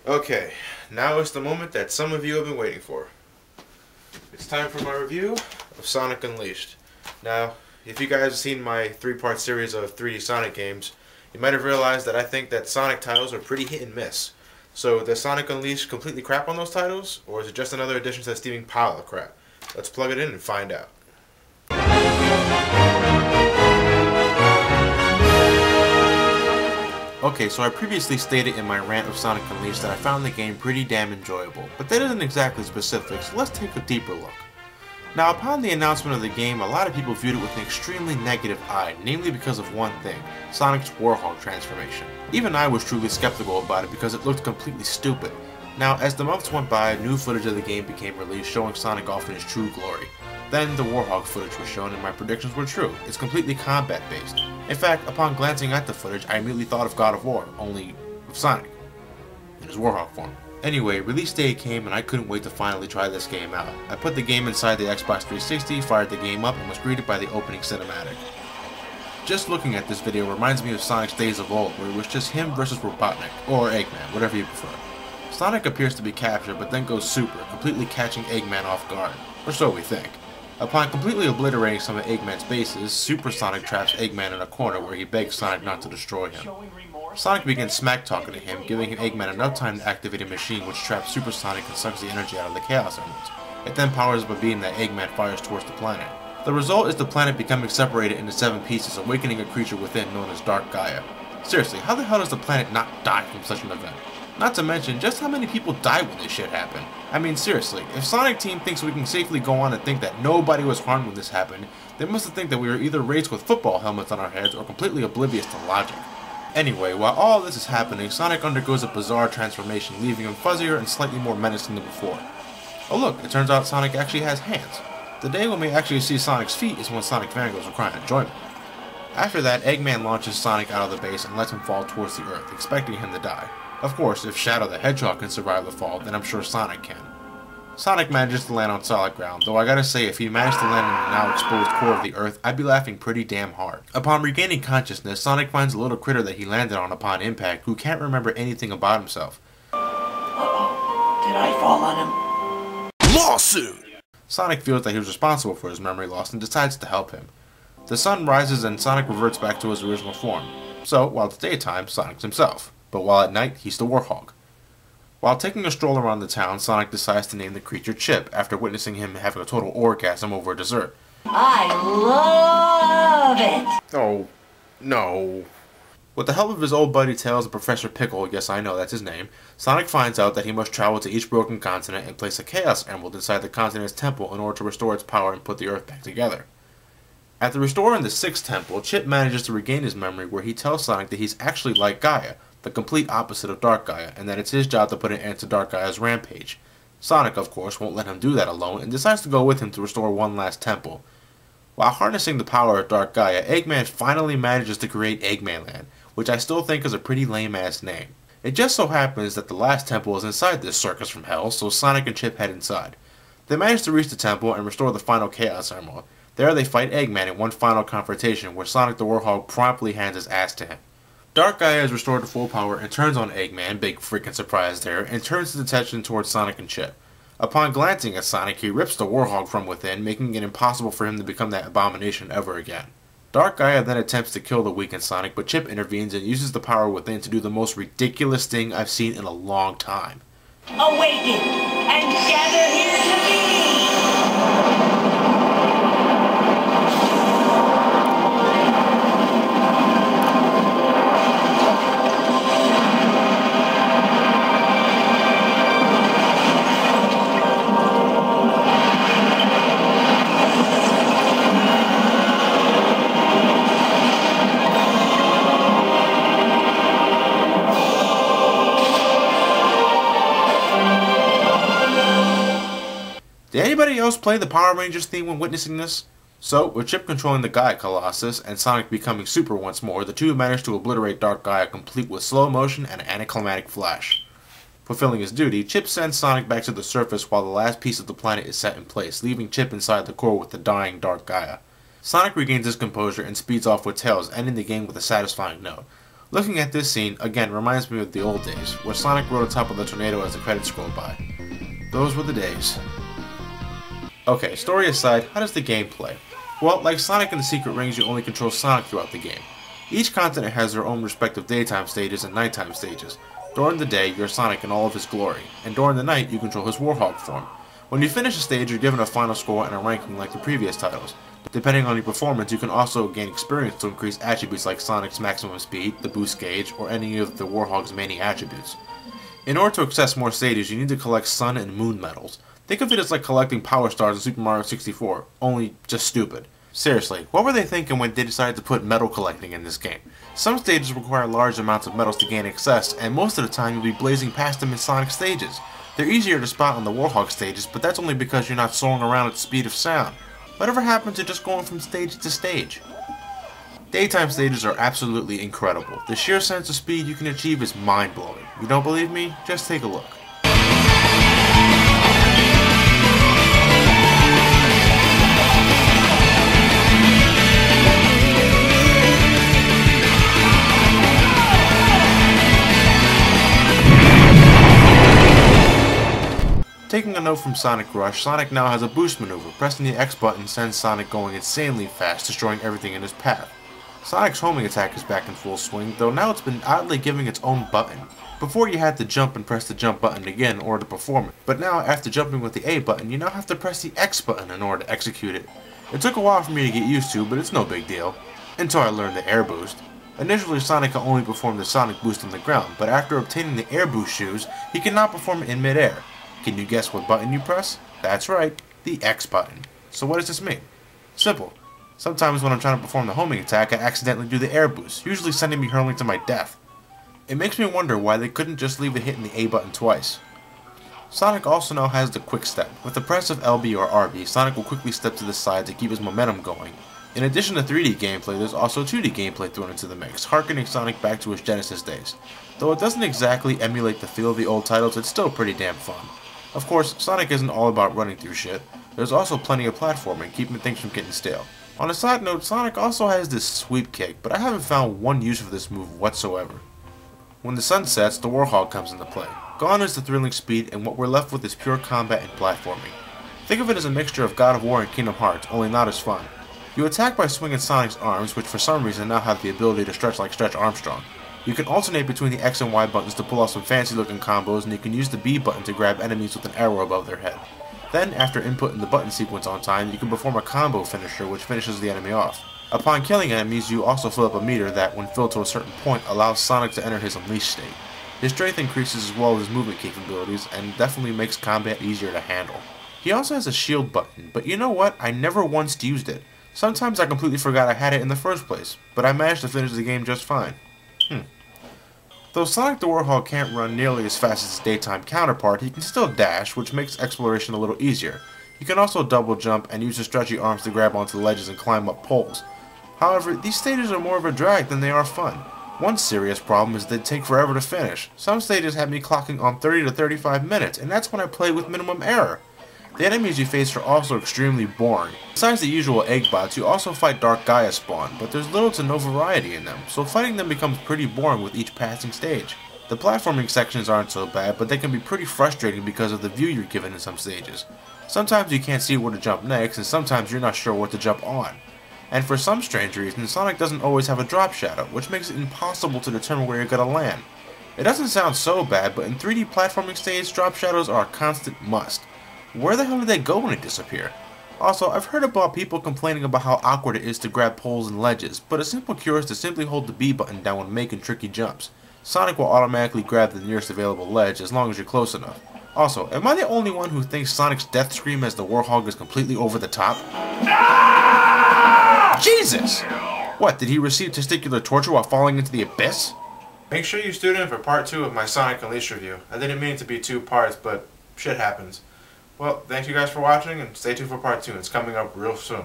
Okay, now is the moment that some of you have been waiting for. It's time for my review of Sonic Unleashed. Now, if you guys have seen my 3-part series of 3D Sonic games, you might have realized that I think that Sonic titles are pretty hit and miss. So, does Sonic Unleashed completely crap on those titles, or is it just another addition to that steaming pile of crap? Let's plug it in and find out. Okay, so I previously stated in my rant of Sonic Unleashed that I found the game pretty damn enjoyable, but that isn't exactly specific, so let's take a deeper look. Now, upon the announcement of the game, a lot of people viewed it with an extremely negative eye, namely because of one thing, Sonic's Warhog transformation. Even I was truly skeptical about it because it looked completely stupid. Now, as the months went by, new footage of the game became released showing Sonic off in his true glory. Then the Warhog footage was shown and my predictions were true. It's completely combat based. In fact, upon glancing at the footage, I immediately thought of God of War, only with Sonic, in his Warhog form. Anyway, release day came and I couldn't wait to finally try this game out. I put the game inside the Xbox 360, fired the game up, and was greeted by the opening cinematic. Just looking at this video reminds me of Sonic's days of old, where it was just him versus Robotnik, or Eggman, whatever you prefer. Sonic appears to be captured, but then goes super, completely catching Eggman off guard, or so we think. Upon completely obliterating some of Eggman's bases, Super Sonic traps Eggman in a corner where he begs Sonic not to destroy him. Sonic begins smack-talking to him, giving Eggman enough time to activate a machine which traps Super Sonic and sucks the energy out of the Chaos Emeralds. It then powers up a beam that Eggman fires towards the planet. The result is the planet becoming separated into 7 pieces, awakening a creature within known as Dark Gaia. Seriously, how the hell does the planet not die from such an event? Not to mention, just how many people die when this shit happened. I mean, seriously, if Sonic Team thinks we can safely go on and think that nobody was harmed when this happened, they must think that we were either raised with football helmets on our heads or completely oblivious to logic. Anyway, while all this is happening, Sonic undergoes a bizarre transformation, leaving him fuzzier and slightly more menacing than before. Oh look, it turns out Sonic actually has hands. The day when we actually see Sonic's feet is when Sonic Fangirls are crying enjoyment. After that, Eggman launches Sonic out of the base and lets him fall towards the earth, expecting him to die. Of course, if Shadow the Hedgehog can survive the fall, then I'm sure Sonic can. Sonic manages to land on solid ground, though I gotta say, if he managed to land in the now exposed core of the earth, I'd be laughing pretty damn hard. Upon regaining consciousness, Sonic finds a little critter that he landed on upon impact who can't remember anything about himself. Uh-oh. Did I fall on him? Lawsuit! Sonic feels that he was responsible for his memory loss and decides to help him. The sun rises and Sonic reverts back to his original form. So, while it's daytime, Sonic's himself. But while at night, he's the Warhog. While taking a stroll around the town, Sonic decides to name the creature Chip after witnessing him having a total orgasm over dessert. I love it! Oh, no. With the help of his old buddy Tails and Professor Pickle, yes I know that's his name, Sonic finds out that he must travel to each broken continent and place a Chaos Emerald inside the continent's temple in order to restore its power and put the Earth back together. After restoring the 6th temple, Chip manages to regain his memory where he tells Sonic that he's actually like Gaia, the complete opposite of Dark Gaia, and that it's his job to put an end to Dark Gaia's rampage. Sonic, of course, won't let him do that alone, and decides to go with him to restore one last temple. While harnessing the power of Dark Gaia, Eggman finally manages to create Eggmanland, which I still think is a pretty lame-ass name. It just so happens that the last temple is inside this circus from hell, so Sonic and Chip head inside. They manage to reach the temple and restore the final Chaos Emerald. There they fight Eggman in one final confrontation, where Sonic the Warhog promptly hands his ass to him. Dark Gaia is restored to full power and turns on Eggman, big freaking surprise there, and turns his attention towards Sonic and Chip. Upon glancing at Sonic, he rips the Warhog from within, making it impossible for him to become that abomination ever again. Dark Gaia then attempts to kill the weakened Sonic, but Chip intervenes and uses the power within to do the most ridiculous thing I've seen in a long time. Awaken and gather here to me! Did anybody else play the Power Rangers theme when witnessing this? So, with Chip controlling the Gaia Colossus and Sonic becoming super once more, the two managed to obliterate Dark Gaia complete with slow motion and an anticlimactic flash. Fulfilling his duty, Chip sends Sonic back to the surface while the last piece of the planet is set in place, leaving Chip inside the core with the dying Dark Gaia. Sonic regains his composure and speeds off with Tails, ending the game with a satisfying note. Looking at this scene, again, reminds me of the old days, where Sonic rode on top of the tornado as the credits scrolled by. Those were the days. Okay, story aside, how does the game play? Well, like Sonic and the Secret Rings, you only control Sonic throughout the game. Each continent has their own respective daytime stages and nighttime stages. During the day, you're Sonic in all of his glory, and during the night, you control his Warhog form. When you finish a stage, you're given a final score and a ranking like the previous titles. Depending on your performance, you can also gain experience to increase attributes like Sonic's maximum speed, the boost gauge, or any of the Warhog's many attributes. In order to access more stages, you need to collect Sun and Moon medals. Think of it as like collecting Power Stars in Super Mario 64, only just stupid. Seriously, what were they thinking when they decided to put medal collecting in this game? Some stages require large amounts of medals to gain access, and most of the time you'll be blazing past them in Sonic stages. They're easier to spot on the Warhog stages, but that's only because you're not soaring around at the speed of sound. Whatever happened to just going from stage to stage? Daytime stages are absolutely incredible. The sheer sense of speed you can achieve is mind-blowing. You don't believe me? Just take a look. Taking a note from Sonic Rush, Sonic now has a boost maneuver. Pressing the X button sends Sonic going insanely fast, destroying everything in his path. Sonic's homing attack is back in full swing, though now it's been oddly giving its own button. Before you had to jump and press the jump button again in order to perform it, but now after jumping with the A button, you now have to press the X button in order to execute it. It took a while for me to get used to, but it's no big deal. Until I learned the air boost. Initially, Sonic could only perform the Sonic boost on the ground, but after obtaining the air boost shoes, he can now perform it in midair. Can you guess what button you press? That's right, the X button. So what does this mean? Simple. Sometimes when I'm trying to perform the homing attack, I accidentally do the air boost, usually sending me hurling to my death. It makes me wonder why they couldn't just leave it hitting the A button twice. Sonic also now has the quick step. With the press of LB or RB, Sonic will quickly step to the side to keep his momentum going. In addition to 3D gameplay, there's also 2D gameplay thrown into the mix, harkening Sonic back to his Genesis days. Though it doesn't exactly emulate the feel of the old titles, it's still pretty damn fun. Of course, Sonic isn't all about running through shit. There's also plenty of platforming, keeping things from getting stale. On a side note, Sonic also has this sweep kick, but I haven't found one use for this move whatsoever. When the sun sets, the Warhog comes into play. Gone is the thrilling speed, and what we're left with is pure combat and platforming. Think of it as a mixture of God of War and Kingdom Hearts, only not as fun. You attack by swinging Sonic's arms, which for some reason now have the ability to stretch like Stretch Armstrong. You can alternate between the X and Y buttons to pull off some fancy looking combos, and you can use the B button to grab enemies with an arrow above their head. Then, after inputting the button sequence on time, you can perform a combo finisher which finishes the enemy off. Upon killing enemies, you also fill up a meter that, when filled to a certain point, allows Sonic to enter his Unleashed state. His strength increases as well as his movement capabilities, and definitely makes combat easier to handle. He also has a shield button, but you know what? I never once used it. Sometimes I completely forgot I had it in the first place, but I managed to finish the game just fine. Though Sonic the Warhog can't run nearly as fast as his daytime counterpart, he can still dash, which makes exploration a little easier. He can also double jump and use his stretchy arms to grab onto the ledges and climb up poles. However, these stages are more of a drag than they are fun. One serious problem is they take forever to finish. Some stages have me clocking on 30 to 35 minutes, and that's when I play with minimum error. The enemies you face are also extremely boring. Besides the usual egg bots, you also fight Dark Gaia spawn, but there's little to no variety in them, so fighting them becomes pretty boring with each passing stage. The platforming sections aren't so bad, but they can be pretty frustrating because of the view you're given in some stages. Sometimes you can't see where to jump next, and sometimes you're not sure what to jump on. And for some strange reason, Sonic doesn't always have a drop shadow, which makes it impossible to determine where you're gonna land. It doesn't sound so bad, but in 3D platforming stage, drop shadows are a constant must. Where the hell did they go when they disappear? Also, I've heard about people complaining about how awkward it is to grab poles and ledges, but a simple cure is to simply hold the B button down when making tricky jumps. Sonic will automatically grab the nearest available ledge as long as you're close enough. Also, am I the only one who thinks Sonic's death scream as the Warhog is completely over the top? Jesus! What, did he receive testicular torture while falling into the abyss? Make sure you tune in for part 2 of my Sonic Unleashed review. I didn't mean it to be 2 parts, but shit happens. Well, thank you guys for watching, and stay tuned for part 2. It's coming up real soon.